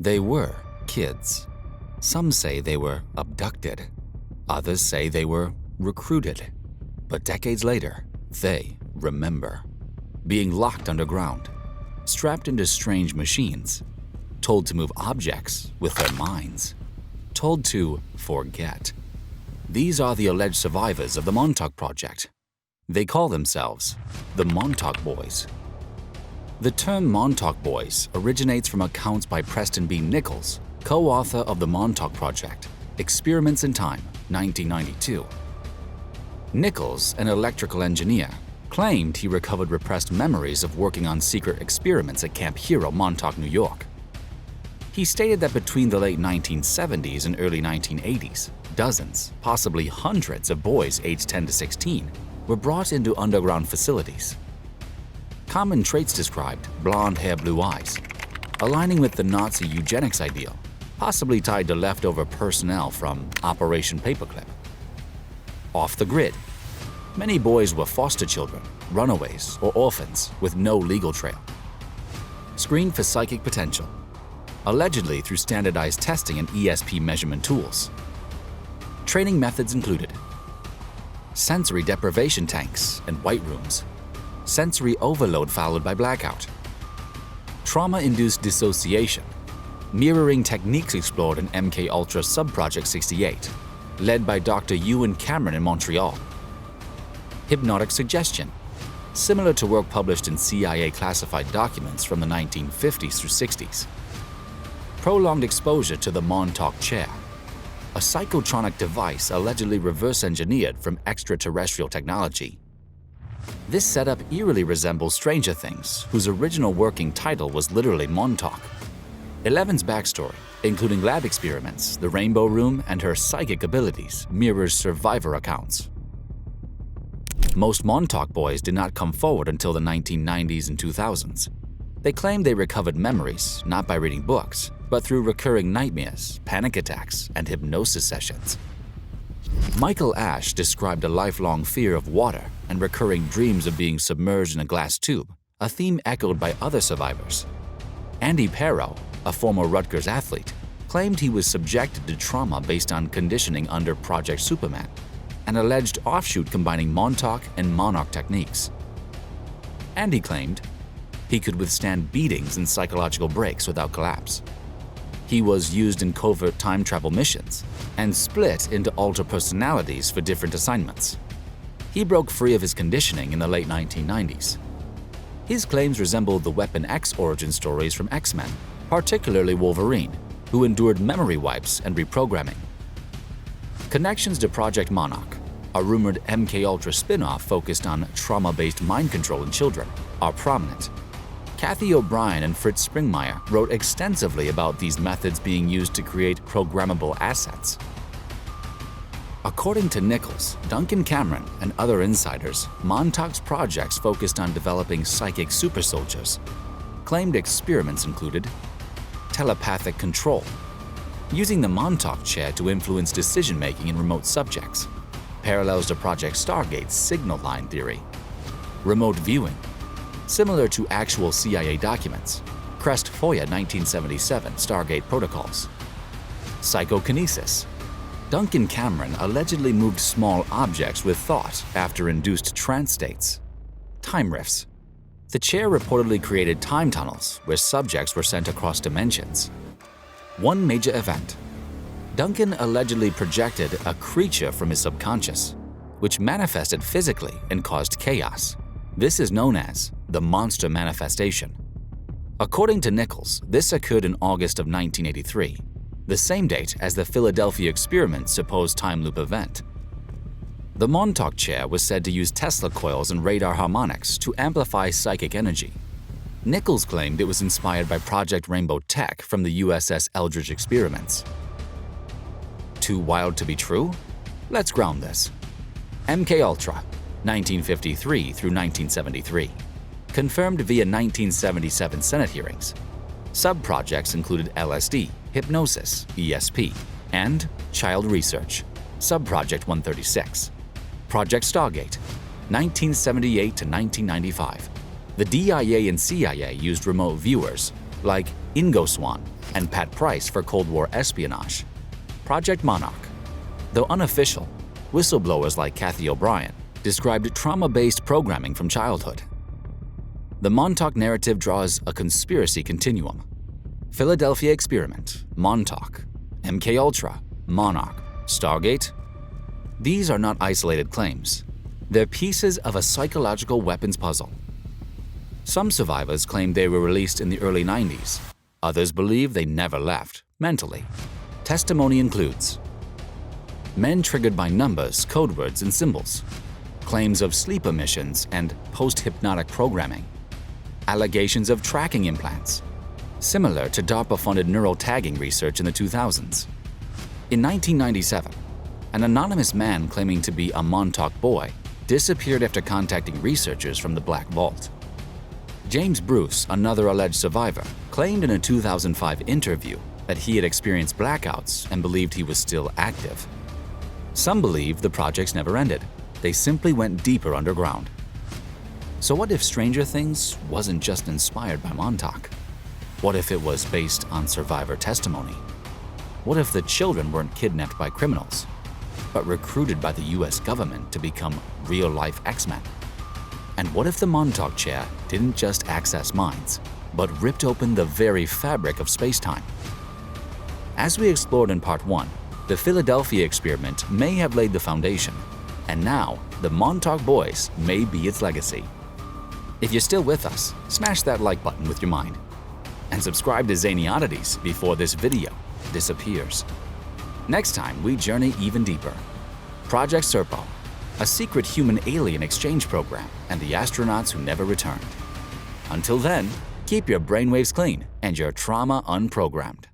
They were kids. Some say they were abducted. Others say they were recruited. But decades later, they remember being locked underground, strapped into strange machines, told to move objects with their minds, told to forget. These are the alleged survivors of the Montauk Project. They call themselves the Montauk Boys. The term Montauk Boys originates from accounts by Preston B. Nichols, co-author of the Montauk Project, Experiments in Time, 1992. Nichols, an electrical engineer, claimed he recovered repressed memories of working on secret experiments at Camp Hero, Montauk, New York. He stated that between the late 1970s and early 1980s, dozens, possibly hundreds of boys aged 10 to 16 were brought into underground facilities. Common traits described: blonde hair, blue eyes, aligning with the Nazi eugenics ideal, possibly tied to leftover personnel from Operation Paperclip. Off the grid. Many boys were foster children, runaways, or orphans with no legal trail. Screened for psychic potential, allegedly through standardized testing and ESP measurement tools. Training methods included sensory deprivation tanks and white rooms, sensory overload followed by blackout, trauma-induced dissociation, mirroring techniques explored in MK Ultra Subproject 68, led by Dr. Ewan Cameron in Montreal, hypnotic suggestion, similar to work published in CIA classified documents from the 1950s through 60s, prolonged exposure to the Montauk chair, a psychotronic device allegedly reverse-engineered from extraterrestrial technology. This setup eerily resembles Stranger Things, whose original working title was literally Montauk. Eleven's backstory, including lab experiments, the Rainbow Room, and her psychic abilities, mirrors survivor accounts. Most Montauk boys did not come forward until the 1990s and 2000s. They claimed they recovered memories not by reading books, but through recurring nightmares, panic attacks, and hypnosis sessions. Michael Ash described a lifelong fear of water and recurring dreams of being submerged in a glass tube, a theme echoed by other survivors. Andy Perro, a former Rutgers athlete, claimed he was subjected to trauma based on conditioning under Project Superman, an alleged offshoot combining Montauk and Monarch techniques. Andy claimed he could withstand beatings and psychological breaks without collapse. He was used in covert time travel missions and split into alter personalities for different assignments. He broke free of his conditioning in the late 1990s. His claims resembled the Weapon X origin stories from X-Men, particularly Wolverine, who endured memory wipes and reprogramming. Connections to Project Monarch, a rumored MK Ultra spin-off focused on trauma-based mind control in children, are prominent. Kathy O'Brien and Fritz Springmeier wrote extensively about these methods being used to create programmable assets. According to Nichols, Duncan Cameron, and other insiders, Montauk's projects focused on developing psychic super soldiers. Claimed experiments included telepathic control, using the Montauk chair to influence decision-making in remote subjects, parallels to Project Stargate's signal line theory, remote viewing, similar to actual CIA documents, Crest FOIA 1977 Stargate protocols, psychokinesis. Duncan Cameron allegedly moved small objects with thought after induced trance states, time rifts. The chair reportedly created time tunnels where subjects were sent across dimensions. One major event. Duncan allegedly projected a creature from his subconscious, which manifested physically and caused chaos. This is known as the monster manifestation. According to Nichols, this occurred in August of 1983, the same date as the Philadelphia experiment's supposed time loop event. The Montauk chair was said to use Tesla coils and radar harmonics to amplify psychic energy. Nichols claimed it was inspired by Project Rainbow tech from the USS Eldridge experiments. Too wild to be true? Let's ground this. MK Ultra, 1953 through 1973. Confirmed via 1977 Senate hearings. Sub-projects included LSD, hypnosis, ESP, and child research, Sub-project 136. Project Stargate, 1978 to 1995. The DIA and CIA used remote viewers, like Ingo Swann and Pat Price for Cold War espionage. Project Monarch. Though unofficial, whistleblowers like Kathy O'Brien described trauma-based programming from childhood. The Montauk narrative draws a conspiracy continuum. Philadelphia Experiment, Montauk, MKUltra, Monarch, Stargate. These are not isolated claims. They're pieces of a psychological weapons puzzle. Some survivors claim they were released in the early 90s. Others believe they never left, mentally. Testimony includes men triggered by numbers, code words, and symbols, claims of sleep emissions and post-hypnotic programming, allegations of tracking implants, similar to DARPA-funded neural tagging research in the 2000s. In 1997, an anonymous man claiming to be a Montauk boy disappeared after contacting researchers from the Black Vault. James Bruce, another alleged survivor, claimed in a 2005 interview that he had experienced blackouts and believed he was still active. Some believe the projects never ended. They simply went deeper underground. So what if Stranger Things wasn't just inspired by Montauk? What if it was based on survivor testimony? What if the children weren't kidnapped by criminals, but recruited by the US government to become real-life X-Men? And what if the Montauk chair didn't just access minds, but ripped open the very fabric of space-time? As we explored in Part 1, the Philadelphia experiment may have laid the foundation, and now the Montauk Boys may be its legacy. If you're still with us, smash that like button with your mind, and subscribe to Zany Oddities before this video disappears. Next time, we journey even deeper. Project Serpo, a secret human-alien exchange program, and the astronauts who never returned. Until then, keep your brainwaves clean and your trauma unprogrammed.